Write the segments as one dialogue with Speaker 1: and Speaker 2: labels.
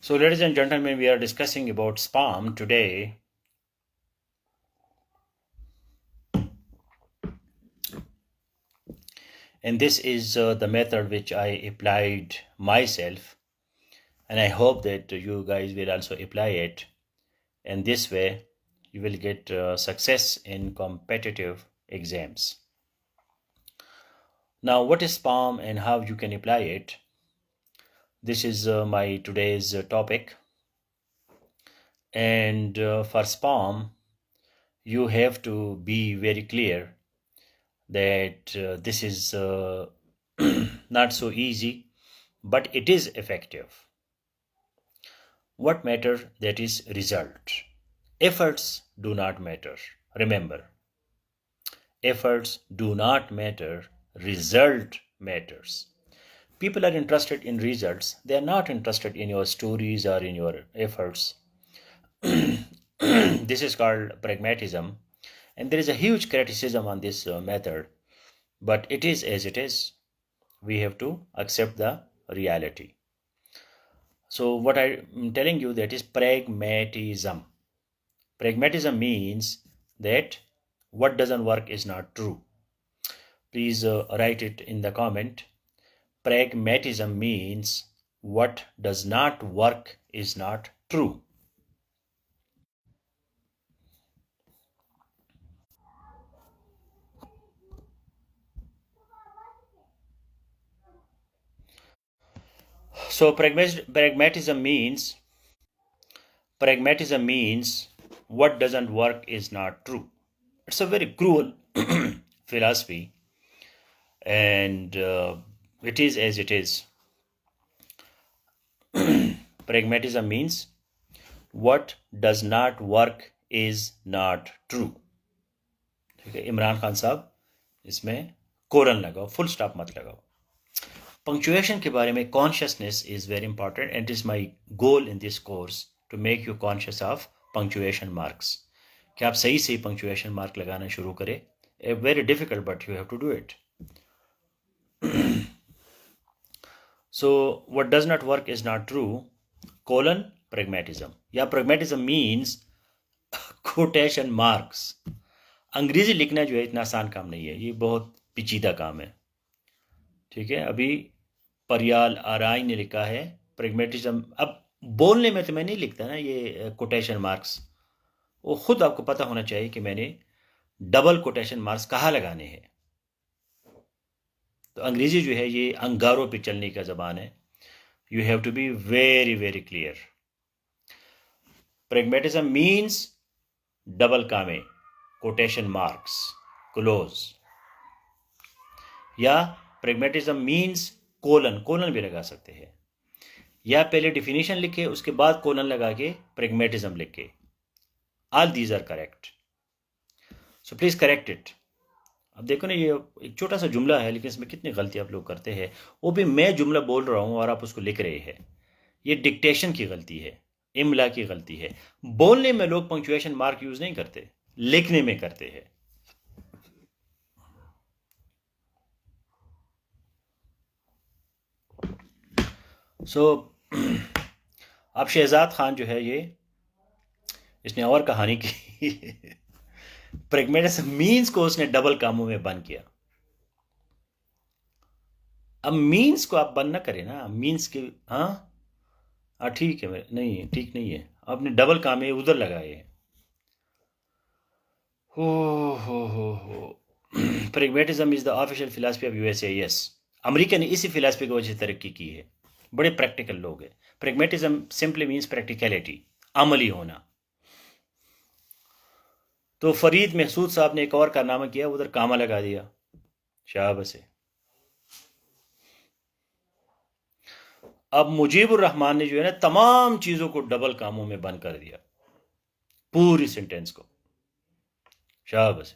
Speaker 1: So, ladies and gentlemen, we are discussing about spam today. And this is the method which I applied myself. And I hope that you guys will also apply it. And this way, you will get success in competitive exams. Now, what is spam and how you can apply it? This is my today's topic. And for spam, you have to be very clear that this is not so easy, but it is effective. What matters, that is result. Efforts do not matter. Remember, efforts do not matter, result matters. People are interested in results, they are not interested in your stories or in your efforts. This is called pragmatism, and there is a huge criticism on this method, but it is as it is. We have to accept the reality. So what I'm telling you, that is pragmatism. Pragmatism means that what doesn't work is not true. Please write it in the comment. Pragmatism means what does not work is not true. So pragmatism means what doesn't work is not true. It's a very cruel philosophy, and it is as it is. Pragmatism means what does not work is not true. ठीक है, इमरान खान साहब इसमें colon लगाओ, full stop मत लगाओ. Punctuation के बारे में consciousness is very important and is my goal in this course to make you conscious of punctuation marks. कि आप सही से पंक्चुएशन मार्क लगाना शुरू करें. Very difficult but you have to do it. So what does not work is not true, colon pragmatism. या pragmatism means quotation marks. अंग्रेजी लिखना जो है इतना आसान काम नहीं है, ये बहुत पेचीदा काम है. ठीक है, अभी परियाल आराई ने लिखा है pragmatism. अब बोलने में तो मैं नहीं लिखता ना ये कोटेशन मार्क्स, वो खुद आपको पता होना चाहिए कि मैंने डबल कोटेशन मार्क्स कहाँ लगाने हैं. तो अंग्रेजी जो है ये अंगारों पे चलने का ज़बान है. You have to be very very clear. pragmatism means double comma, quotation marks close. या pragmatism मीन्स कोलन, कोलन भी लगा सकते हैं. या पहले डिफिनीशन लिखे उसके बाद कोलन लगा के pragmatism लिखे. All these are correct. So please correct it. अब देखो ना, ये एक छोटा सा जुमला है लेकिन इसमें कितनी गलती आप लोग करते हैं. वो भी मैं जुमला बोल रहा हूँ और आप उसको लिख रहे हैं. ये डिक्टेशन की गलती है, इमला की गलती है. बोलने में लोग पंक्चुएशन मार्क यूज नहीं करते, लिखने में करते हैं. सो अब शहजाद खान जो है ये इसने और कहानी की. प्रेगमेटिज्म मीन्स को उसने डबल कामों में बंद किया. अब मीन्स को आप बंद ना करें ना, मीन्स के हाँ ठीक है, नहीं ठीक नहीं है, आपने डबल कामे उधर लगाए हैं. हो pragmatism is the official philosophy of USA. Yes, America ने इसी फिलासफी की वजह से तरक्की की है. बड़े प्रैक्टिकल लोग हैं. प्रेगमेटिज्म सिंपली मीन्स प्रैक्टिकलिटी, अमली होना. तो फरीद महसूद साहब ने एक और कारनामा किया, उधर कामा लगा दिया. शाबाश है. अब मुजीबुर रहमान ने जो है ना तमाम चीजों को डबल कामों में बंद कर दिया, पूरी सेंटेंस को. शाबाश.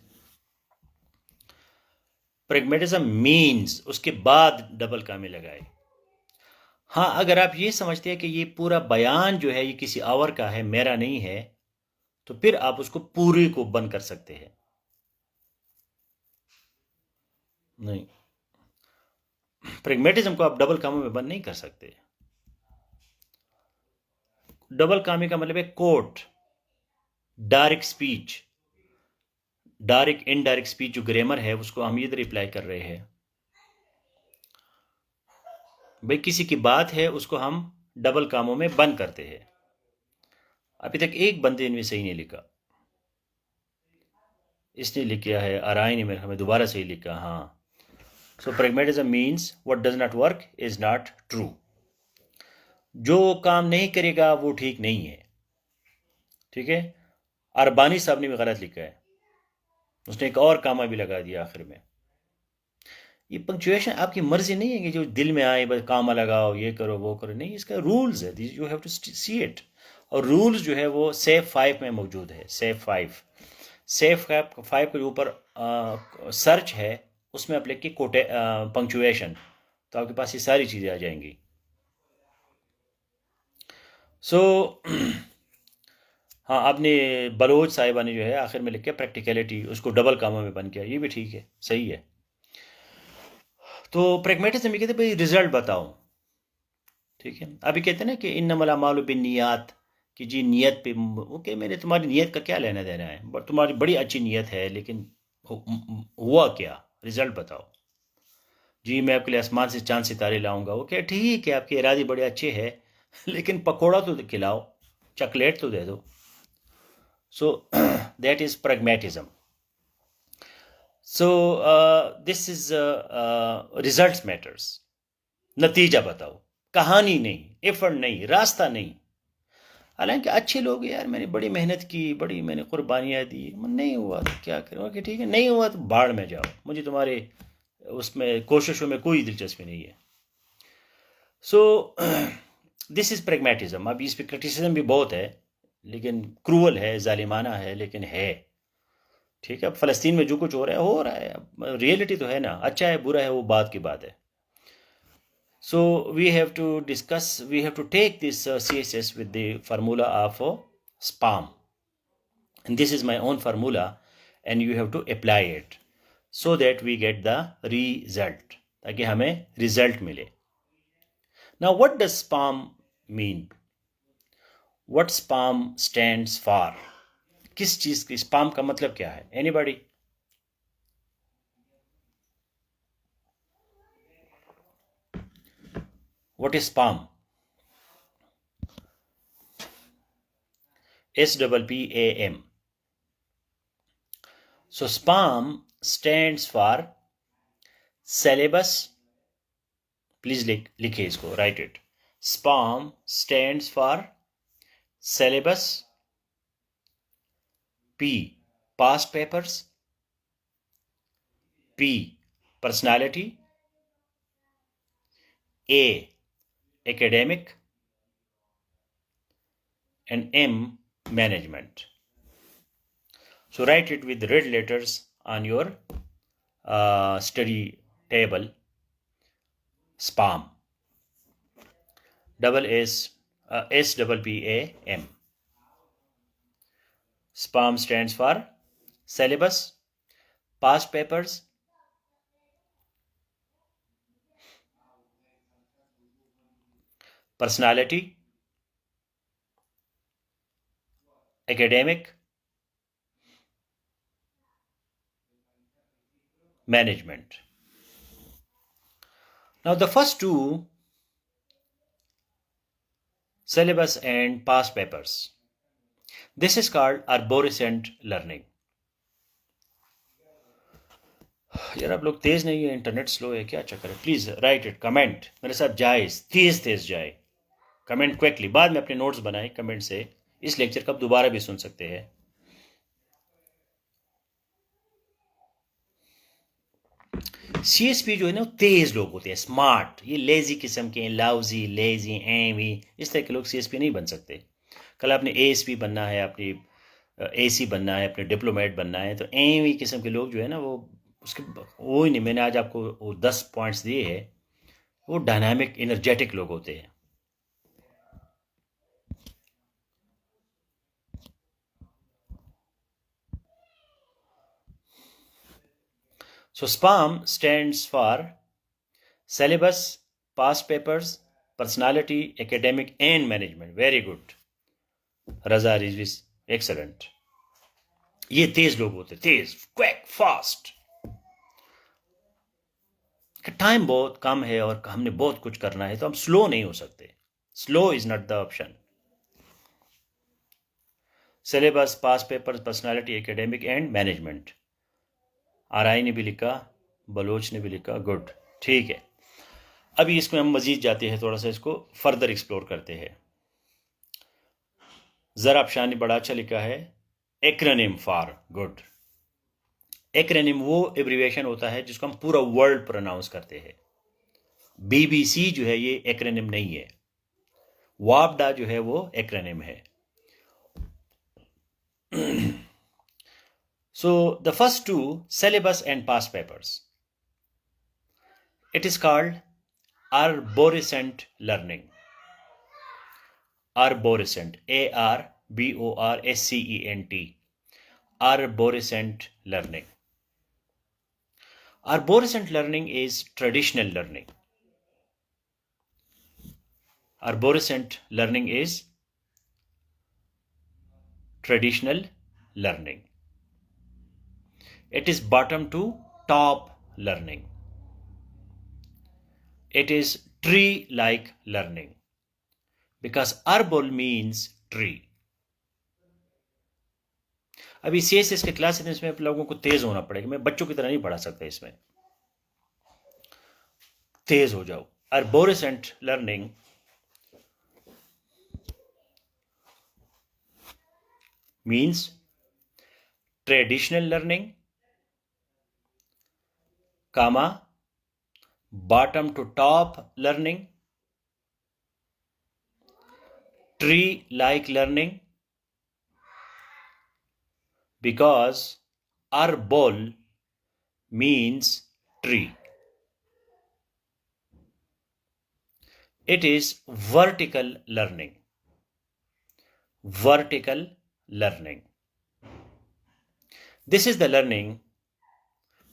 Speaker 1: प्रेगमेटिज्म मीन्स उसके बाद डबल कामे लगाए. हाँ, अगर आप ये समझते हैं कि ये पूरा बयान जो है ये किसी और का है, मेरा नहीं है, तो फिर आप उसको पूरे को बंद कर सकते हैं. नहीं, प्रेगमेटिज्म को आप डबल कामों में बंद नहीं कर सकते. डबल कामी का मतलब है quote, direct speech, direct indirect speech जो ग्रामर है उसको हम इधर अप्लाई कर रहे हैं। भाई किसी की बात है उसको हम डबल कामों में बंद करते हैं। अभी तक एक बंदे ने सही नहीं लिखा, इसने लिखा है आराई ने मेरे हमें दोबारा सही लिखा। हाँ, so pragmatism means what does not work is not true. जो काम नहीं करेगा वो ठीक नहीं है। ठीक है, अरबानी साहब ने भी गलत लिखा है, उसने एक और कामा भी लगा दिया आखिर में। ये पंक्चुएशन आपकी मर्जी नहीं है कि जो दिल में आए बस कामा लगाओ, ये करो वो करो, नहीं, इसका रूल्स है, you have to see it. और रूल्स जो है वो सेफ 5 में मौजूद है। सेफ 5, सेफ 5 के ऊपर सर्च है, उसमें आप लिखिए कोटे पंक्चुएशन, तो आपके पास ये सारी चीज़ें आ जाएंगी। सो हाँ, आपने बलोच साहिबा ने जो है आखिर में लिख के प्रैक्टिकलिटी उसको डबल कामा में बन किया, ये भी ठीक है, सही है। तो प्रैग्मेटिज्म ये कहते हैं भाई रिजल्ट बताओ। ठीक है, अभी कहते हैं ना कि इन्नमल अमालु बिन्नियात, कि जी नियत पे, ओके, मैंने तुम्हारी नियत का क्या लेना देना है, तुम्हारी बड़ी अच्छी नियत है लेकिन हुआ क्या, रिजल्ट बताओ। जी मैं आपके लिए आसमान से चांद सितारे लाऊंगा, ओके ठीक है, आपके इरादे बड़े अच्छे हैं लेकिन पकौड़ा तो खिलाओ, चॉकलेट तो दे दो। So that is pragmatism. So this is results matters, नतीजा बताओ, कहानी नहीं, एफर्ट नहीं, रास्ता नहीं। हालांकि अच्छे लोग यार, मैंने बड़ी मेहनत की, बड़ी मैंने कुर्बानियाँ दी, नहीं हुआ तो क्या करूँ, ओके ठीक है, नहीं हुआ तो बाढ़ में जाओ, मुझे तुम्हारे उसमें कोशिशों में कोई दिलचस्पी नहीं है। So this is pragmatism. अब इस पर क्रिटिसिज्म भी बहुत है, लेकिन क्रूअल है, जालिमाना है, लेकिन है। ठीक है, अब फ़लस्तीन में जो कुछ हो रहा है, अब रियलिटी तो है ना, अच्छा है बुरा है वो बात की बात है। So we have to discuss, we have to take this CSS with the formula of SPAM, and this is my own formula, and you have to apply it so that we get the result, ताकि हमें result मिले। Now what does SPAM mean? What SPAM stands for? किस चीज की SPAM का मतलब क्या है? Anybody? What is SPAM? SPPAM. So SPAM stands for syllabus. Please लिखिए इसको, right it. SPAM stands for syllabus, P past papers, P personality, A academic, and M management. So write it with red letters on your study table. SPAM, double SPPAM. SPAM stands for syllabus, past papers, personality, academic, management. Now the first two, syllabus and past papers, this is called arborescent learning. यार आप लोग तेज नहीं है, internet slow है, क्या चक्कर है? Please right it, comment मेरे साथ जाए, तेज तेज जाए, कमेंट क्विकली। बाद में अपने नोट्स बनाए कमेंट से, इस लेक्चर का आप दोबारा भी सुन सकते हैं। CSP जो है ना, तेज लोग होते हैं, स्मार्ट। ये लेजी किस्म के हैं, लाउजी, लेजी, एवी, इस तरह के लोग CSP नहीं बन सकते। कल आपने ASP बनना है, अपनी AC बनना है, अपने डिप्लोमेट बनना है, तो एवी किस्म के लोग जो है ना, वो उसके वो ही नहीं। मैंने आज आपको वो 10 पॉइंट्स दिए हैं, वो डायनामिक एनर्जेटिक लोग होते हैं। So SPAM stands for syllabus, past papers, personality, academic, and management. Very good. Raza रिजविस, एक्सेलेंट। ये तेज लोग होते, तेज, क्विक, फास्ट। टाइम बहुत कम है और हमने बहुत कुछ करना है, तो हम स्लो नहीं हो सकते। Slow is not the option. Syllabus, pass paper, personality, academic and management. RI ने भी लिखा, बलोच ने भी लिखा, गुड, ठीक है। अभी इसमें हम मजीद जाते हैं, थोड़ा सा इसको फर्दर एक्सप्लोर करते हैं। जरा आपशान ने बड़ा अच्छा लिखा है, एक्रोनिम फॉर, गुड। एक्रोनिम वो एब्रीविएशन होता है जिसको हम पूरा वर्ड प्रोनाउंस करते हैं। बीबीसी जो है ये एक्रोनिम नहीं है। वापडा जो है वो एक्रोनिम है। So the first two, syllabus and past papers, it is called arborescent learning. Arborescent, ARBORSCENT, arborescent learning. Arborescent learning is traditional learning. Arborescent learning is traditional learning. It is bottom to top learning. It is tree-like learning, because arbol means tree. अभी CSS के class में आप लोगों को तेज होना पड़ेगा, मैं बच्चों की तरह नहीं पढ़ा सकता, इसमें तेज हो जाओ। Arborescent learning means traditional learning, comma, bottom to top learning, tree-like learning, because arbol means tree. It is vertical learning. Vertical learning. This is the learning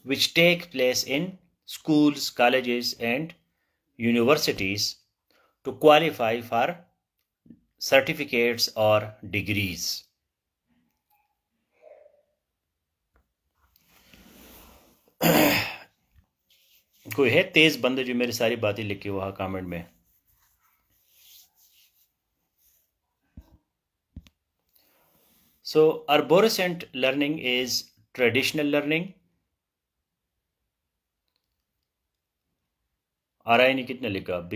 Speaker 1: which takes place in schools, colleges, and universities to qualify for certificates or degrees. कोई है तेज बंदे जो मेरी सारी बातें लिखी वहां comment में? So arborescent learning is traditional learning. RI ने कितने लिखा?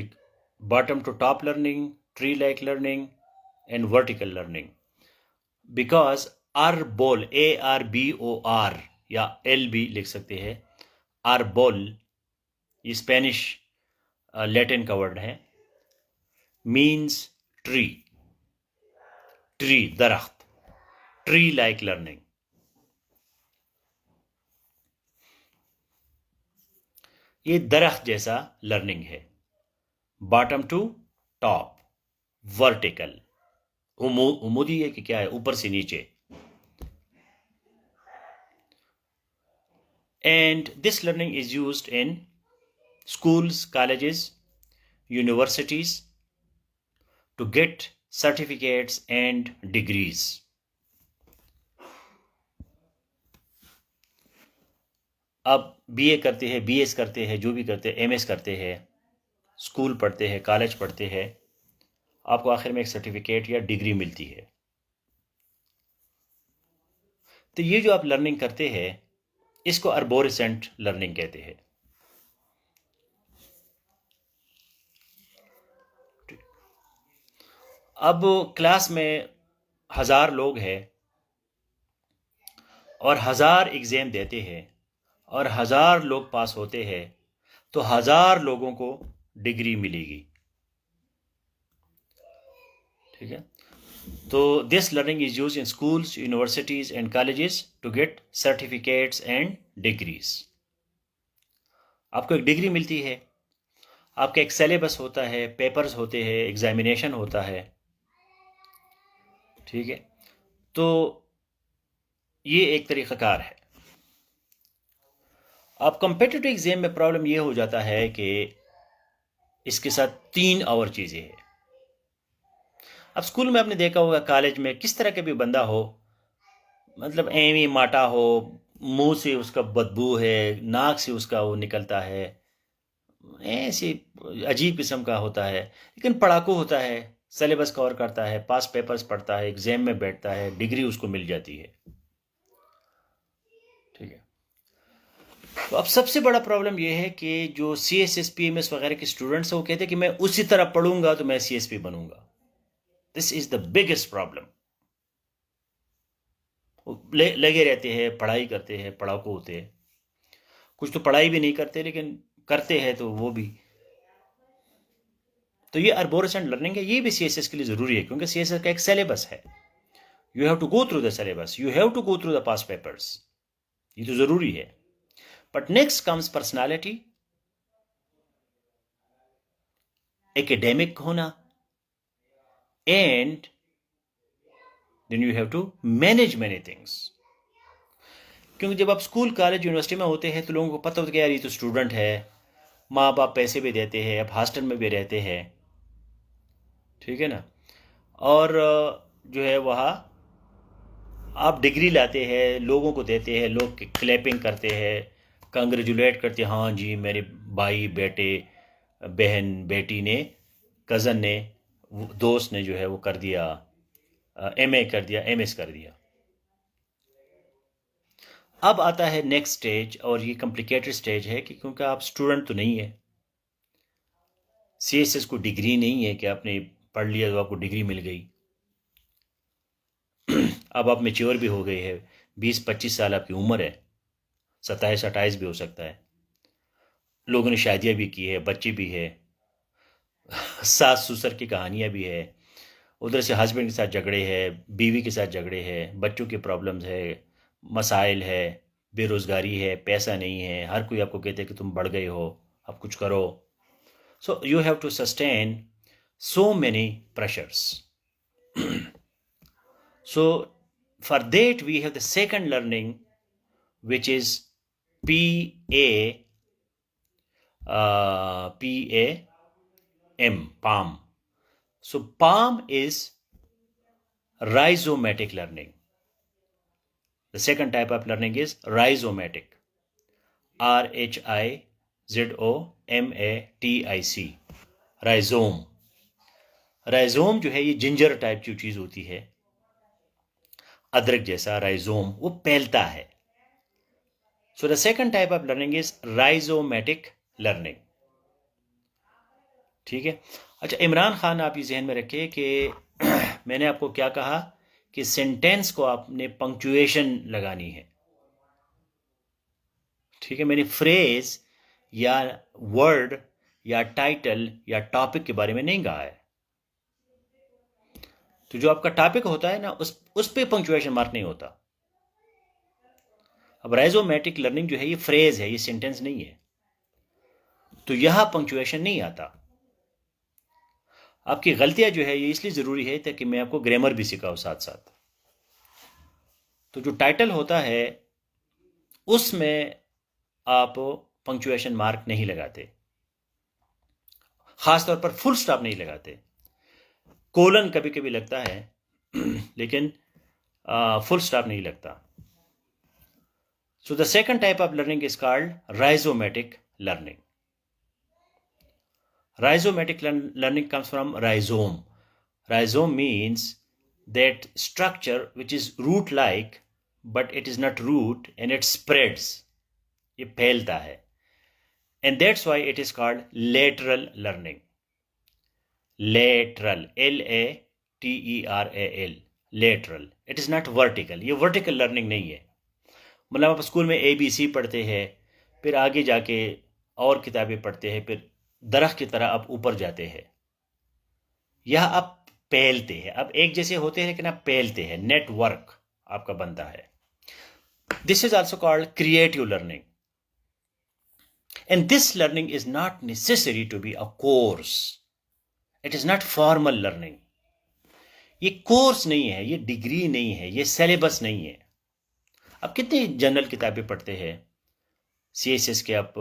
Speaker 1: Bottom to top learning, tree-like learning, and vertical learning. Because arbol, ARBOR या L भी लिख सकते हैं, arbol ये स्पेनिश लैटिन का वर्ड है, मीन्स ट्री, ट्री दरख्त, ट्री लाइक लर्निंग। ये दरख्त जैसा लर्निंग है। बॉटम टू टॉप, वर्टिकल, उमूदी है कि क्या है, ऊपर से नीचे। And this learning is used in schools, colleges, universities to get certificates and degrees. अब BA करते हैं, BS करते हैं, जो भी करते हैं, MS करते हैं, स्कूल पढ़ते हैं, कॉलेज पढ़ते हैं, आपको आखिर में एक सर्टिफिकेट या डिग्री मिलती है। तो ये जो आप लर्निंग करते हैं इसको arborescent लर्निंग कहते हैं। अब क्लास में 1000 लोग हैं और 1000 एग्जाम देते हैं और 1000 लोग पास होते हैं, तो 1000 लोगों को डिग्री मिलेगी। ठीक है, तो this learning is used in schools, universities and colleges to get certificates and degrees. आपको एक डिग्री मिलती है, आपका एक सिलेबस होता है, पेपर्स होते हैं, एग्जामिनेशन होता है। ठीक है, तो ये एक तरीक़ाकार है। अब कॉम्पिटिटिव एग्जाम में प्रॉब्लम ये हो जाता है कि इसके साथ 3 और चीज़ें हैं। अब स्कूल में आपने देखा होगा, कॉलेज में, किस तरह का भी बंदा हो, मतलब एवी माटा हो, मुंह से उसका बदबू है, नाक से उसका वो निकलता है, ऐसी अजीब किस्म का होता है, लेकिन पढ़ाकू होता है, सिलेबस कवर करता है, पास पेपर्स पढ़ता है, एग्जाम में बैठता है, डिग्री उसको मिल जाती है। ठीक है। तो अब सबसे बड़ा प्रॉब्लम यह है कि जो C S S P M S वगैरह के स्टूडेंट्स हैं वो कहते हैं कि मैं उसी तरह पढ़ूंगा तो मैं सी एस पी बनूंगा। This is the biggest problem. लगे रहते हैं, पढ़ाई करते हैं, पढ़ाकू होते हैं, कुछ तो पढ़ाई भी नहीं करते लेकिन करते हैं तो वो भी। तो ये अर्बोरेसेंट लर्निंग है, ये भी सी एस एस के लिए जरूरी है, क्योंकि सी एस एस का एक सिलेबस है। You have to go through the syllabus, you have to go through the past papers, ये तो जरूरी है। But next comes personality, academic होना, and then you have to manage many things. क्योंकि जब आप स्कूल कॉलेज यूनिवर्सिटी में होते हैं तो लोगों को पता होता है कि यार ये तो स्टूडेंट है, माँ बाप पैसे भी देते हैं, अब हॉस्टल में भी रहते हैं, ठीक है ना, और जो है वहाँ आप डिग्री लाते हैं, लोगों को देते हैं, लोग क्लैपिंग करते हैं, कंग्रेचुलेट करते हैं, हाँ जी मेरे भाई, बेटे, बहन, बेटी ने, कज़न ने, दोस्त ने जो है वो कर दिया, एमए कर दिया, एमएस कर दिया। अब आता है नेक्स्ट स्टेज, और ये कॉम्प्लिकेटेड स्टेज है कि क्योंकि आप स्टूडेंट तो नहीं है, सीएसएस को डिग्री नहीं है कि आपने पढ़ लिया तो आपको डिग्री मिल गई। अब आप मेच्योर भी हो गए हैं, 20-25 साल आपकी उम्र है, 27-28 भी हो सकता है, लोगों ने शादियां भी की है, बच्चे भी है, सास ससुर की कहानियां भी है, उधर से हस्बैंड के साथ झगड़े हैं, बीवी के साथ झगड़े हैं, बच्चों के प्रॉब्लम्स है, मसाइल है, बेरोज़गारी है, पैसा नहीं है, हर कोई आपको कहते हैं कि तुम बढ़ गए हो, अब कुछ करो। So you have to sustain so many pressures. So for that we have the second learning, which is PAM, palm. So palm is rhizomatic learning. The second type of learning is rhizomatic, RHIZOMATIC, rhizome. Rhizome जो है ये ginger type की चीज होती है, अदरक जैसा rhizome, वो फैलता है। So the second type of learning is rhizomatic learning. ठीक है। अच्छा, इमरान खान आप ये जहन में रखिए कि मैंने आपको क्या कहा कि सेंटेंस को आपने पंक्चुएशन लगानी है। ठीक है, मैंने फ्रेज या वर्ड या टाइटल या टॉपिक के बारे में नहीं कहा है। तो जो आपका टॉपिक होता है ना, उस पे पंक्चुएशन मार्क नहीं होता। अब राइजोमेटिक लर्निंग जो है ये फ्रेज है, ये सेंटेंस नहीं है, तो यहां पंक्चुएशन नहीं आता। आपकी गलतियां जो है ये इसलिए जरूरी है ताकि मैं आपको ग्रामर भी सिखाऊं साथ साथ। तो जो टाइटल होता है उसमें आप पंक्चुएशन मार्क नहीं लगाते, खासतौर पर फुल स्टॉप नहीं लगाते। कोलन कभी कभी लगता है लेकिन फुल स्टॉप नहीं लगता। So the second type of learning is called rhizomatic learning. Rhizomatic learning comes from rhizome. Rhizome means that structure which is root-like, but it is not root and it spreads. ये फैलता है. And that's why it is called lateral learning. Lateral, L-A-T-E-R-A-L, lateral. It is not vertical. ये vertical learning नहीं है. मतलब आप school में ABC पढ़ते हैं, फिर आगे जाके और किताबें पढ़ते हैं, फिर दरख्त की तरह आप ऊपर जाते हैं। यह आप पहलते हैं, अब एक जैसे होते हैं लेकिन आप पहलते हैं, नेटवर्क आपका बनता है। This is also called creative learning, and this learning is not necessary to be a course, it is not formal learning. ये कोर्स नहीं है, ये डिग्री नहीं है, ये सिलेबस नहीं है। आप कितनी जनरल किताबें पढ़ते हैं, CSS के आप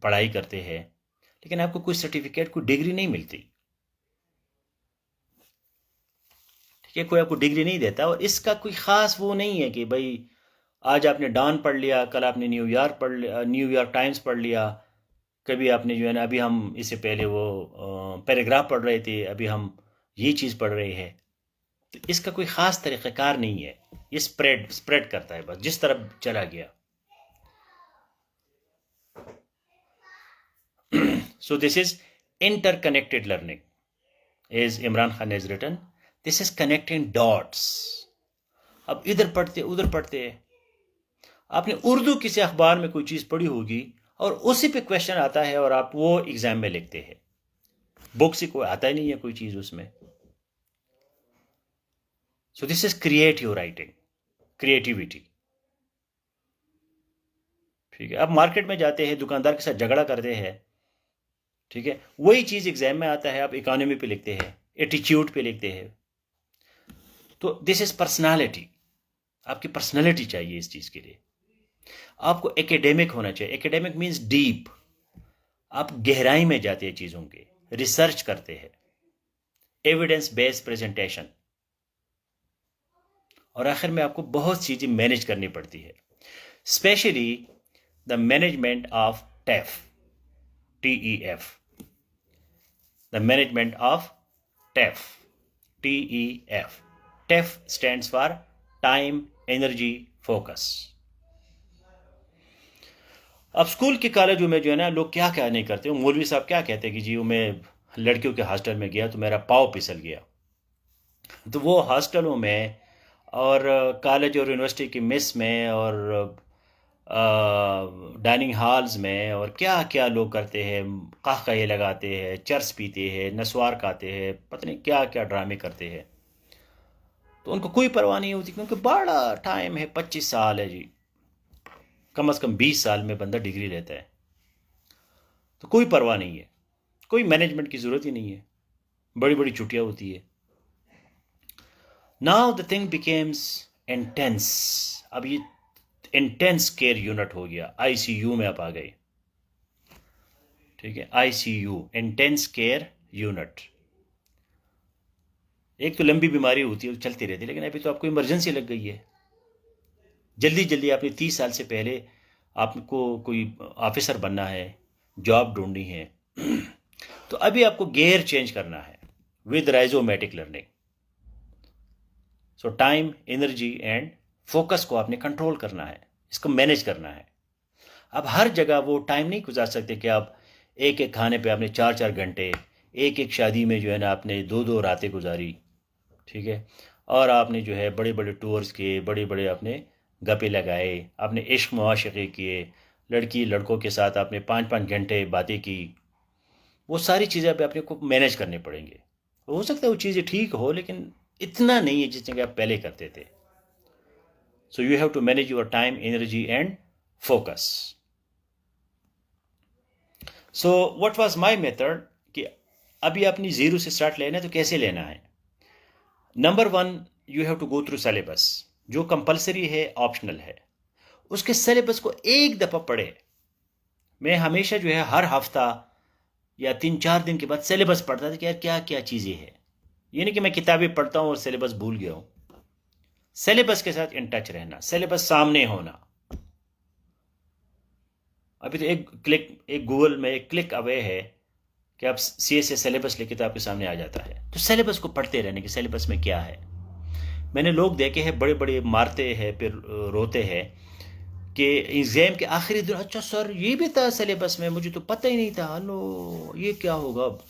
Speaker 1: पढ़ाई करते हैं, लेकिन आपको कोई सर्टिफिकेट, कोई डिग्री नहीं मिलती। ठीक है, कोई आपको डिग्री नहीं देता, और इसका कोई ख़ास वो नहीं है कि भाई आज आपने डॉन पढ़ लिया, कल आपने न्यूयॉर्क पढ़ लिया, न्यूयॉर्क टाइम्स पढ़ लिया, कभी आपने जो है ना, अभी हम इससे पहले वो पैराग्राफ पढ़ रहे थे, अभी हम ये चीज़ पढ़ रहे हैं। तो इसका कोई ख़ास तरीक़ाकार नहीं है, ये स्प्रेड करता है बस जिस तरफ चला गया। So this is interconnected learning. As Imran Khan has written, this is connecting dots. अब इधर पढ़ते उधर पढ़ते, आपने उर्दू किसी अखबार में कोई चीज़ पढ़ी होगी और उसी पे क्वेश्चन आता है और आप वो एग्जाम में लिखते हैं, बुक से कोई आता ही नहीं है कोई चीज़ उसमें। So this is creative writing, creativity. ठीक है, अब मार्केट में जाते हैं, दुकानदार के साथ झगड़ा करते हैं, ठीक है, वही चीज़ एग्जाम में आता है, आप इकोनॉमी पे लिखते हैं, एटीट्यूड पे लिखते हैं। तो दिस इज पर्सनालिटी, आपकी पर्सनालिटी चाहिए इस चीज़ के लिए। आपको एकेडमिक होना चाहिए, एकेडमिक मीन्स डीप, आप गहराई में जाते हैं चीज़ों के, रिसर्च करते हैं, एविडेंस बेस्ड प्रेजेंटेशन, और आखिर में आपको बहुत चीज़ें मैनेज करनी पड़ती है, specially the management of TEF, TEF, the management of TEF, TEF। TEF stands for time, energy, focus. अब स्कूल के कॉलेजों में जो है ना, लोग क्या क्या नहीं करते, मौलवी साहब क्या कहते हैं कि जी मैं लड़कियों के हॉस्टल में गया तो मेरा पाँव फिसल गया। तो वो हॉस्टलों में और कॉलेज और यूनिवर्सिटी की मेस में और डाइनिंग हॉल्स में और क्या क्या लोग करते हैं, काक़े लगाते हैं, चर्स पीते हैं, नस्वार खाते हैं, पता नहीं क्या क्या ड्रामे करते हैं। तो उनको कोई परवाह नहीं होती, क्योंकि बड़ा टाइम है, 25 साल है जी, कम से कम 20 साल में बंदा डिग्री लेता है, तो कोई परवाह नहीं है, कोई मैनेजमेंट की ज़रूरत ही नहीं है, बड़ी बड़ी छुट्टियाँ होती है। Now the thing becomes intense, अब ये इंटेंस केयर यूनिट हो गया, ICU में आप आ गए, ठीक है, ICU, इंटेंस केयर यूनिट। एक तो लंबी बीमारी होती है, चलती रहती है, लेकिन अभी तो आपको इमरजेंसी लग गई है, जल्दी जल्दी आपने 30 साल से पहले आपको कोई ऑफिसर बनना है, जॉब ढूंढनी है, तो अभी आपको गियर चेंज करना है with rhizomatic learning. So time, energy and focus को आपने कंट्रोल करना है, इसको मैनेज करना है। अब हर जगह वो टाइम नहीं गुजार सकते कि आप एक एक खाने पे आपने 4-4 घंटे, एक एक शादी में जो है ना आपने 2-2 रातें गुजारी, ठीक है, और आपने जो है बड़े बड़े टूर्स किए, बड़े बड़े आपने गप्पे लगाए, आपने इश्क मुआशक़े किए, लड़की लड़कों के साथ आपने 5-5 घंटे बातें की, वो सारी चीज़ें अब अपने को मैनेज करनी पड़ेंगे। हो सकता है वो चीज़ें ठीक हो, लेकिन इतना नहीं है जितने कि आप पहले करते थे। So you have to manage your time, energy and focus. So what was my method, कि अभी अपनी ज़ीरो से स्टार्ट लेना है तो कैसे लेना है। Number 1, you have to go through syllabus, जो कंपलसरी है, ऑप्शनल है, उसके सिलेबस को एक दफ़ा पढ़े। मैं हमेशा जो है हर हफ्ता या 3-4 दिन के बाद सिलेबस पढ़ता था कि यार क्या क्या चीज़ें हैं। ये नहीं कि मैं किताबें पढ़ता हूँ और सिलेबस भूल गया हूँ। सिलेबस के साथ इन टच रहना, सिलेबस सामने होना। अभी तो एक गूगल में एक क्लिक अवे है कि आप CSA सिलेबस लिखे तो आपके सामने आ जाता है। तो सिलेबस को पढ़ते रहने कि सिलेबस में क्या है। मैंने लोग देखे हैं बड़े बड़े मारते हैं फिर रोते हैं कि एग्ज़ाम के आखिरी दिन, अच्छा सर ये भी था सिलेबस में, मुझे तो पता ही नहीं था, लो ये क्या होगा अब।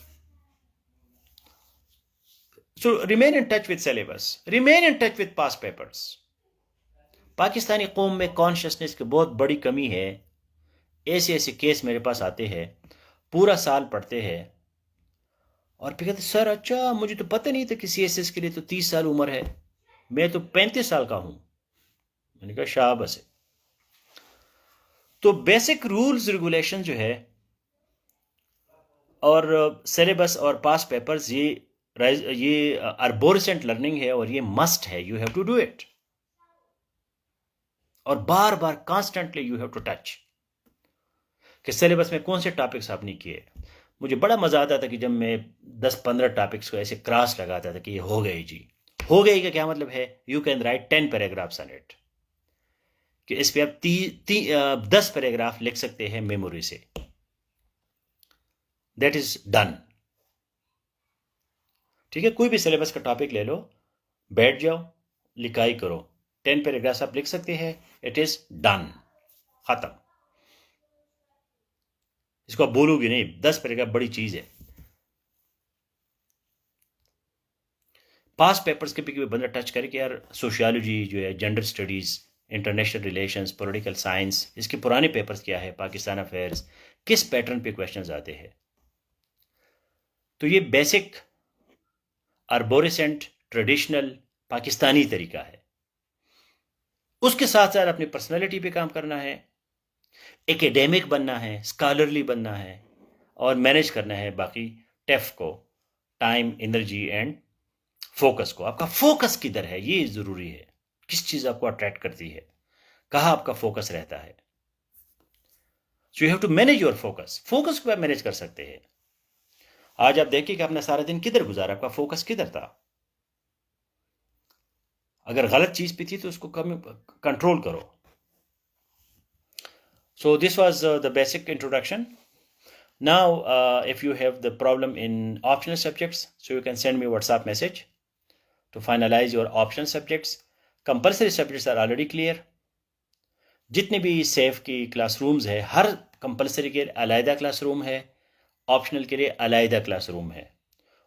Speaker 1: So remain in touch with syllabus, remain in touch with past papers. Pakistani कौम में कॉन्शियसनेस की बहुत बड़ी कमी है। ऐसे ऐसे केस मेरे पास आते हैं, पूरा साल पढ़ते हैं और फिर कहते सर अच्छा मुझे तो पता नहीं था कि CSS के लिए तो 30 साल उम्र है, मैं तो 35 साल का हूं। मैंने कहा शाबाश है। तो बेसिक रूल्स रेगुलेशन जो है और सिलेबस और पास पेपर्स, ये अर्बोरेसेंट लर्निंग है और ये मस्ट है, you have to do it. और बार बार constantly you have to touch कि सिलेबस में कौन से टॉपिक्स आपने किए। मुझे बड़ा मज़ा आता था कि जब मैं 10-15 टॉपिक्स को ऐसे क्रॉस लगाता था कि ये हो गए जी, हो गई का क्या मतलब है? You can write 10 paragraphs on it, कि इस पे आप 10 पैराग्राफ लिख सकते हैं मेमोरी से। That is done. ठीक है, कोई भी सिलेबस का टॉपिक ले लो, बैठ जाओ, लिखाई करो, 10 पैराग्राफ्स आप लिख सकते हैं, इट इज डन, खत्म। इसको आप बोलोगे नहीं, 10 पैराग्राफ बड़ी चीज है। पास पेपर्स के भी बंदा टच करे कि यार सोशियोलॉजी जो है, gender studies, international relations, political science, इसके पुराने पेपर्स क्या है, पाकिस्तान अफेयर्स, किस पैटर्न पे क्वेश्चंस आते हैं। तो ये बेसिक आर्बोरेसेंट ट्रेडिशनल पाकिस्तानी तरीका है। उसके साथ साथ अपनी पर्सनालिटी पे काम करना है, एकेडेमिक बनना है, स्कॉलरली बनना है, और मैनेज करना है बाकी टेफ को, टाइम, एनर्जी एंड फोकस को। आपका फोकस किधर है ये जरूरी है, किस चीज आपको अट्रैक्ट करती है, कहां आपका फोकस रहता है। So you have to manage your focus. Focus को आप मैनेज कर सकते हैं। आज आप देखिए कि आपने सारा दिन किधर गुजारा, आपका फोकस किधर था। अगर गलत चीज पे थी तो उसको कम कंट्रोल करो। So this was the basic introduction. Now, if you have the problem in optional subjects, so you can send me WhatsApp message to finalize your optional subjects. Compulsory subjects are already clear. जितने भी safe की classrooms है, हर compulsory के अलहदा classroom है, optional के लिए अलहदा क्लासरूम है।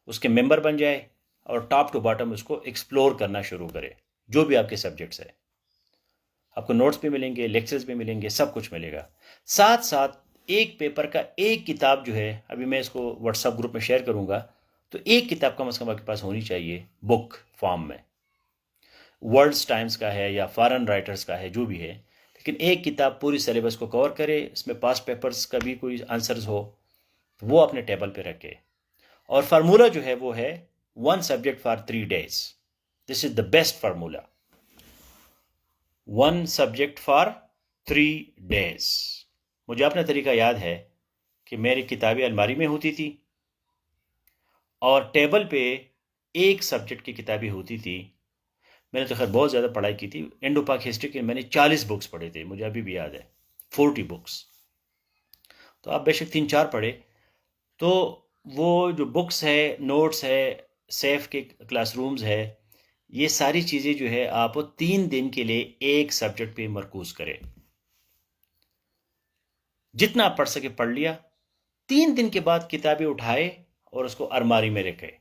Speaker 1: उसके मेंबर बन जाए और टॉप टू बॉटम उसको एक्सप्लोर करना शुरू करे, जो भी आपके सब्जेक्ट्स है। आपको नोट्स भी मिलेंगे, लेक्चर्स भी मिलेंगे, सब कुछ मिलेगा। साथ साथ एक पेपर का एक किताब जो है, अभी मैं इसको व्हाट्सएप ग्रुप में शेयर करूंगा, तो एक किताब कम से कम आपके पास होनी चाहिए बुक फॉर्म में। वर्ल्ड्स टाइम्स का है या फॉरेन राइटर्स का है, जो भी है, लेकिन एक किताब पूरी सिलेबस को कवर करे, इसमें पास पेपर्स का भी कोई आंसर्स हो, तो वो अपने टेबल पे रखे। और फार्मूला जो है वो है 1 subject for 3 days। This is the best formula, 1 subject for 3 days। मुझे अपना तरीका याद है कि मेरी किताबें अलमारी में होती थी और टेबल पे एक सब्जेक्ट की किताबें होती थी। मैंने तो खैर बहुत ज़्यादा पढ़ाई की थी। इंडो पाक हिस्ट्री के मैंने 40 बुक्स पढ़े थे, मुझे अभी भी याद है, 40 बुक्स। तो आप बेशक 3-4 पढ़े, तो वो जो बुक्स है, नोट्स है, सेफ के क्लासरूम्स है, ये सारी चीज़ें जो है आप 3 दिन के लिए एक सब्जेक्ट पे मरकूज करें। जितना आप पढ़ सके पढ़ लिया, 3 दिन के बाद किताबें उठाए और उसको अलमारी में रखे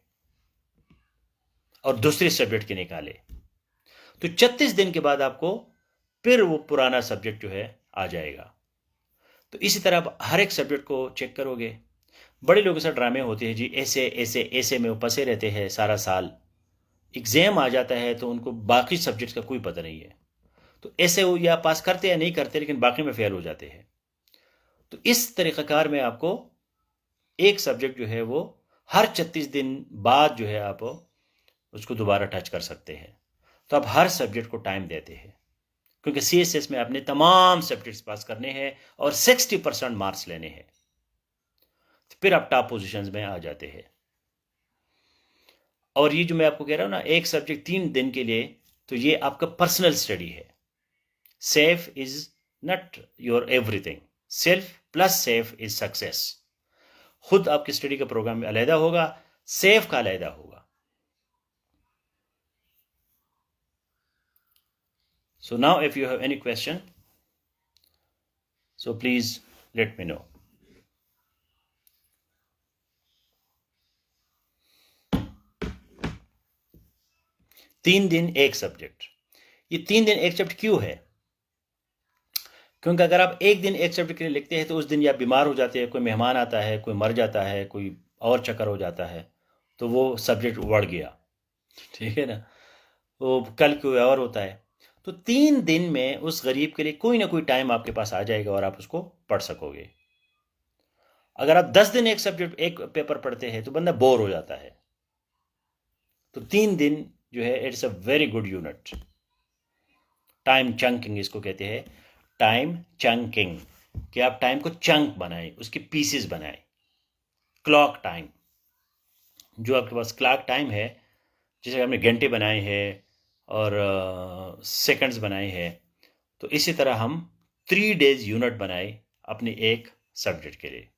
Speaker 1: और दूसरे सब्जेक्ट के निकाले। तो 36 दिन के बाद आपको फिर वो पुराना सब्जेक्ट जो है आ जाएगा। तो इसी तरह आप हर एक सब्जेक्ट को चेक करोगे। बड़े लोगों से ड्रामे होते हैं जी, ऐसे ऐसे ऐसे में वो फंसे रहते हैं सारा साल, एग्जाम आ जाता है तो उनको बाकी सब्जेक्ट का कोई पता नहीं है। तो ऐसे वो या पास करते या नहीं करते, लेकिन बाकी में फेल हो जाते हैं। तो इस तरीक़ाकार में आपको एक सब्जेक्ट जो है वो हर 36 दिन बाद जो है आप उसको दोबारा टच कर सकते हैं। तो आप हर सब्जेक्ट को टाइम देते हैं, क्योंकि CSS में आपने तमाम सब्जेक्ट्स पास करने हैं और 60% मार्क्स लेने हैं। तो फिर आप टॉप पोजीशंस में आ जाते हैं। और ये जो मैं आपको कह रहा हूं ना, एक सब्जेक्ट 3 दिन के लिए, तो ये आपका पर्सनल स्टडी है। Safe is not your everything, self plus safe is success. खुद आपकी स्टडी का प्रोग्राम में अलहदा होगा, सेफ का अलहदा होगा। So now if you have any question, so please let me know. तीन दिन एक सब्जेक्ट। ये 3 दिन एक सब्जेक्ट क्यों है? क्योंकि अगर आप एक दिन एक सब्जेक्ट के लिए लिखते हैं तो उस दिन या बीमार हो जाते हैं, कोई मेहमान आता है, कोई मर जाता है, कोई और चक्कर हो जाता है, तो वो सब्जेक्ट बढ़ गया, ठीक है ना, वो कल कोई और होता है। तो 3 दिन में उस गरीब के लिए कोई ना कोई टाइम आपके पास आ जाएगा और आप उसको पढ़ सकोगे। अगर आप 10 दिन एक सब्जेक्ट एक पेपर पढ़ते हैं तो बंदा बोर हो जाता है। तो 3 दिन जो है it's a very good unit. Time chunking इसको कहते हैं, टाइम चंकिंग, कि आप टाइम को चंक बनाएं, उसके पीसेस बनाएं। क्लॉक टाइम, जो आपके पास क्लॉक टाइम है, जैसे हमने घंटे बनाए हैं और सेकंड्स बनाए हैं, तो इसी तरह हम 3 डेज यूनिट बनाए अपने एक सब्जेक्ट के लिए।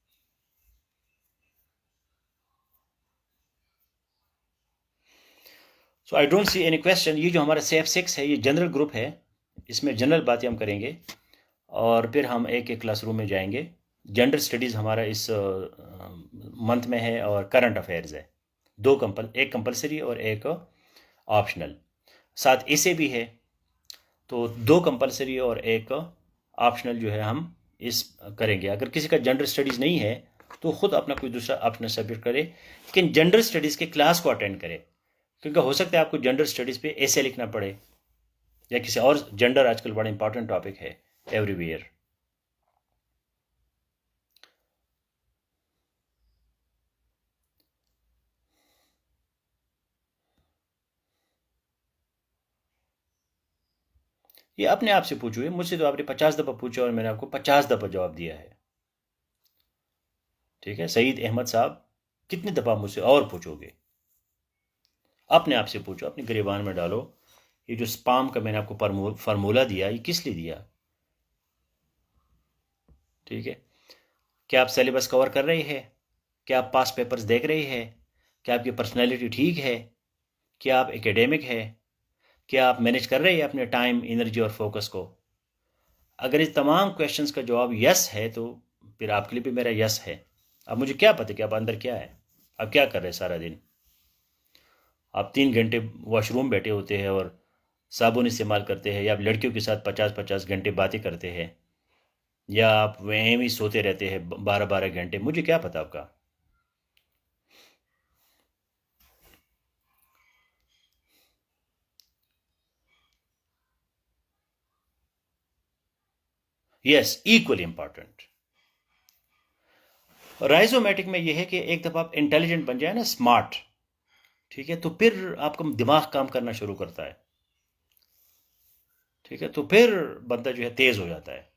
Speaker 1: So I don't see any question. ये जो हमारा CF6 है, ये जनरल ग्रुप है, इसमें जनरल बातें हम करेंगे और फिर हम एक एक क्लासरूम में जाएंगे। जेंडर स्टडीज़ हमारा इस मंथ में है और करंट अफेयर्स है। एक कंपलसरी और एक ऑप्शनल, साथ ऐसे भी है। तो 2 कंपलसरी और एक ऑप्शनल जो है हम इस करेंगे। अगर किसी का जेंडर स्टडीज़ नहीं है तो खुद अपना कोई दूसरा अपना सब्जेक्ट करे, लेकिन जेंडर स्टडीज़ के क्लास को अटेंड करे, क्योंकि हो सकता है आपको जेंडर स्टडीज़ पे ऐसे लिखना पड़े या किसी और। जेंडर आजकल बड़ा इंपॉर्टेंट टॉपिक है एवरीवेयर। ये अपने आप से पूछो, ये मुझसे तो आपने 50 दफ़ा पूछा और मैंने आपको 50 दफ़ा जवाब दिया है। ठीक है, सईद अहमद साहब, कितनी दफ़ा मुझसे और पूछोगे? अपने आप से पूछो, अपनी गिरबान में डालो। ये जो स्पाम का मैंने आपको फार्मूला दिया, ये किस लिए दिया? ठीक है, क्या आप सिलेबस कवर कर रहे हैं? क्या आप पास पेपर्स देख रहे हैं? क्या आपकी पर्सनैलिटी ठीक है? क्या आप एकेडमिक है? क्या आप मैनेज कर रहे हैं अपने टाइम, एनर्जी और फोकस को? अगर इस तमाम क्वेश्चंस का जवाब यस है तो फिर आपके लिए भी मेरा यस है। अब मुझे क्या पता कि आप अंदर क्या है, आप क्या कर रहे हैं सारा दिन। आप 3 घंटे वॉशरूम बैठे होते हैं और साबुन इस्तेमाल करते हैं, या आप लड़कियों के साथ 50-50 घंटे बातें करते हैं, या आप वहीं ही सोते रहते हैं 12-12 घंटे, मुझे क्या पता आपका। Yes, equally important. राइजोमेटिक में यह है कि एक दफ़ा आप इंटेलिजेंट बन जाए ना, स्मार्ट, ठीक है, तो फिर आपका दिमाग काम करना शुरू करता है। ठीक है, तो फिर बंदा जो है तेज़ हो जाता है।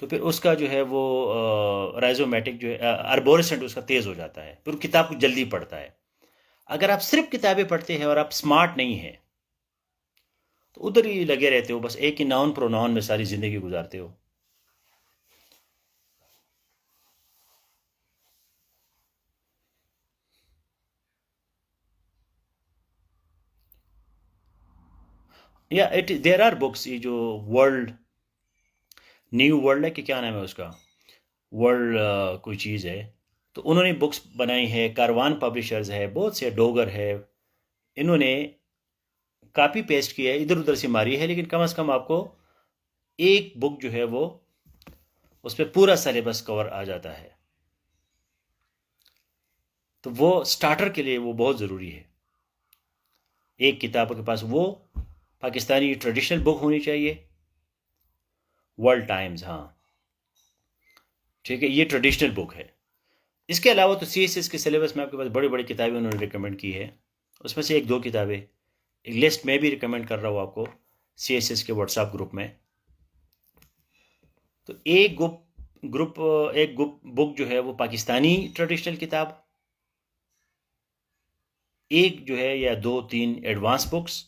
Speaker 1: तो फिर उसका जो है वो राइजोमेटिक जो है, अर्बोरेसेंट उसका तेज़ हो जाता है, फिर किताब को जल्दी पढ़ता है। अगर आप सिर्फ किताबें पढ़ते हैं और आप स्मार्ट नहीं हैं तो उधर ही लगे रहते हो, बस एक ही नाउन प्रोनाउन में सारी ज़िंदगी गुजारते हो। या इट देर आर बुक्स, ये जो वर्ल्ड न्यू वर्ल्ड है कि क्या नाम है उसका, वर्ल्ड कोई चीज़ है, तो उन्होंने बुक्स बनाई है। कारवान पब्लिशर्स है, बहुत से, डोगर है, इन्होंने कॉपी पेस्ट किया है, इधर उधर से मारी है, लेकिन कम से कम आपको एक बुक जो है वो उस पर पूरा सिलेबस कवर आ जाता है। तो वो स्टार्टर के लिए वो बहुत ज़रूरी है। एक किताब के पास वो पाकिस्तानी ट्रेडिशनल बुक होनी चाहिए, वर्ल्ड टाइम्स, हाँ ठीक है, ये ट्रेडिशनल बुक है। इसके अलावा तो CSS के सिलेबस में आपके पास बड़ी बड़ी किताबें उन्होंने रिकमेंड की है, उसमें से 1-2 किताबें, एक लिस्ट में भी रिकमेंड कर रहा हूँ आपको CSS के व्हाट्सएप ग्रुप में। तो एक बुक जो है वो पाकिस्तानी ट्रेडिशनल किताब, एक जो है या 2-3 एडवांस बुक्स,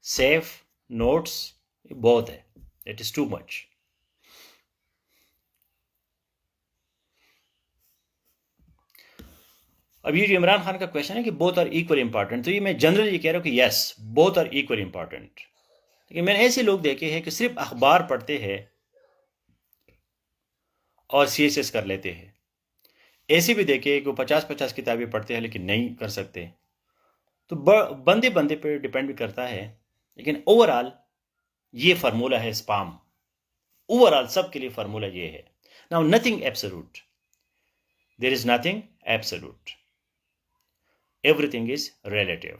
Speaker 1: सेफ नोट्स, बहुत है, इट इज़ टू मच। अब ये जो इमरान खान का क्वेश्चन है कि बोथ आर इक्वल इंपॉर्टेंट, तो ये मैं जनरल ये कह रहा हूँ कि yes, both are equal important. लेकिन मैंने ऐसे लोग देखे हैं कि सिर्फ अखबार पढ़ते हैं और CSS कर लेते हैं। ऐसे भी देखे कि वो 50-50 किताबें पढ़ते हैं लेकिन नहीं कर सकते। तो बंदे बंदे पे डिपेंड भी करता है, लेकिन ओवरऑल ये फार्मूला है स्पाम। ओवरऑल सबके लिए फार्मूला ये है। Now nothing absolute, there is nothing absolute, everything is relative,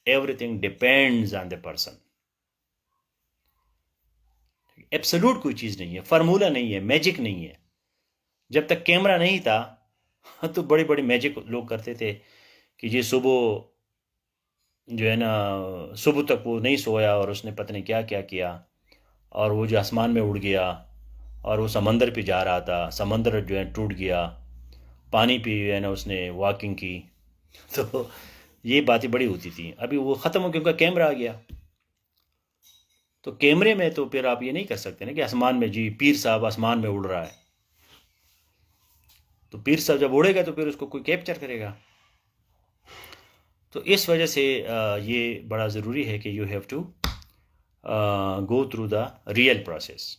Speaker 1: everything depends on the person. Absolute कोई चीज़ नहीं है, फार्मूला नहीं है, मैजिक नहीं है। जब तक कैमरा नहीं था तो बड़ी बड़ी मैजिक लोग करते थे कि ये सुबह जो है ना, सुबह तक वो नहीं सोया और उसने पता नहीं क्या क्या किया, और वो जो आसमान में उड़ गया और वो समंदर पे जा रहा था, समंदर जो है टूट गया, पानी पे जो है ना उसने वॉकिंग की। तो ये बातें बड़ी होती थी। अभी वो ख़त्म हो गया, उनका कैमरा आ गया। तो कैमरे में तो फिर आप ये नहीं कर सकते ना कि आसमान में जी पीर साहब आसमान में उड़ रहा है, तो पीर साहब जब उड़ेगा तो फिर उसको कोई कैप्चर करेगा। तो इस वजह से ये बड़ा ज़रूरी है कि you have to go through the real process.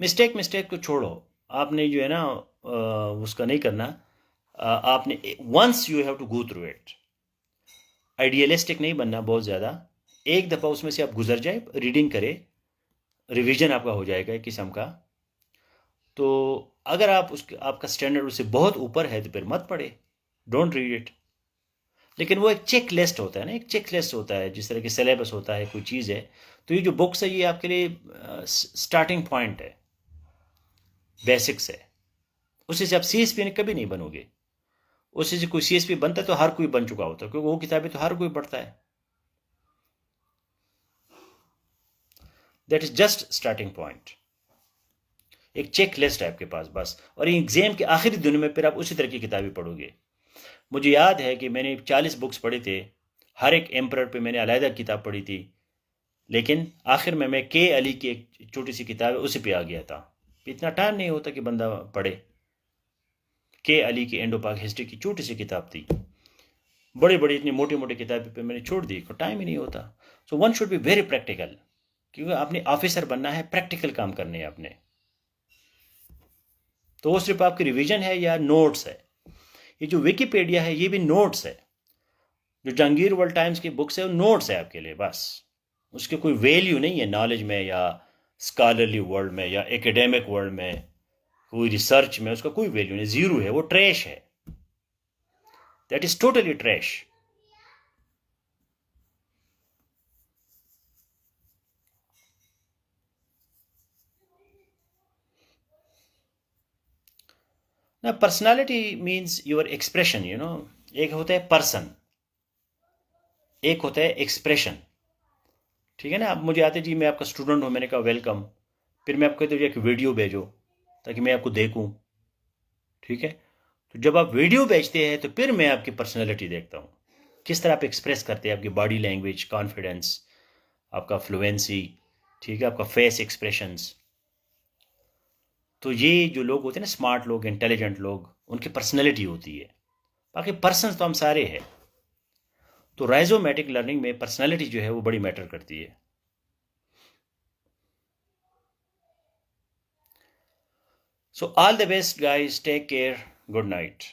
Speaker 1: Mistake को छोड़ो, आपने जो है ना उसका नहीं करना। आपने once you have to go through it, idealistic नहीं बनना बहुत ज़्यादा। एक दफ़ा उसमें से आप गुजर जाए, रीडिंग करें, रिवीजन आपका हो जाएगा एक किस्म का। तो अगर आप उसके आपका स्टैंडर्ड उससे बहुत ऊपर है तो फिर मत पढ़े, डोंट रीड इट। लेकिन वो एक चेक लिस्ट होता है ना, एक चेक लिस्ट होता है, जिस तरह की सिलेबस होता है, कोई चीज़ है। तो ये जो बुक्स है ये आपके लिए स्टार्टिंग पॉइंट है, बेसिक्स है। उससे से आप CSP कभी नहीं बनोगे। उससे से कोई CSP बनता है तो हर कोई बन चुका होता है, क्योंकि वो किताबें तो हर कोई पढ़ता है। That is just starting point, एक चेक लिस्ट है आपके पास बस। और एग्जाम के आखिरी दिन में फिर आप उसी तरह की किताबें पढ़ोगे। मुझे याद है कि मैंने 40 बुक्स पढ़े थे, हर एक एम्परर पे मैंने अलहदा किताब पढ़ी थी, लेकिन आखिर में मैं K. अली की एक छोटी सी किताब है उसी पे आ गया था। इतना टाइम नहीं होता कि बंदा पढ़े। K. अली की इंडो पाक हिस्ट्री की छोटी सी किताब थी। बड़ी बड़ी इतनी मोटी मोटी किताबें पे मैंने छोड़ दी, टाइम ही नहीं होता। So one should be very practical, क्योंकि आपने ऑफिसर बनना है, प्रैक्टिकल काम करने हैं आपने। तो वो सिर्फ आपकी रिवीजन है या नोट्स है? ये जो विकीपीडिया है ये भी नोट्स है। जो जहांगीर वर्ल्ड टाइम्स की बुक्स है वो नोट्स है आपके लिए बस। उसके कोई वैल्यू नहीं है नॉलेज में, या स्कॉलरली वर्ल्ड में, या एकेडमिक वर्ल्ड में, कोई रिसर्च में उसका कोई वैल्यू नहीं, जीरो है, वो ट्रैश है। That is totally trash. ना पर्सनालिटी मीन्स योर एक्सप्रेशन, एक होता है पर्सन, एक होता है एक्सप्रेशन। ठीक है ना? आप मुझे आते जी मैं आपका स्टूडेंट हूँ, मैंने कहा वेलकम, फिर मैं आपको कहते हूँ एक वीडियो भेजो ताकि मैं आपको देखूँ। ठीक है? तो जब आप वीडियो भेजते हैं तो फिर मैं आपकी पर्सनैलिटी देखता हूँ, किस तरह आप एक्सप्रेस करते हैं, आपकी बॉडी लैंग्वेज, कॉन्फिडेंस, आपका फ्लुएंसी, ठीक है, आपका फेस एक्सप्रेशंस। तो ये जो लोग होते हैं ना, स्मार्ट लोग, इंटेलिजेंट लोग, उनकी पर्सनैलिटी होती है। बाकी पर्सन तो हम सारे हैं। तो राइजोमेटिक लर्निंग में पर्सनैलिटी जो है वो बड़ी मैटर करती है। So all the best guys, take care, good night.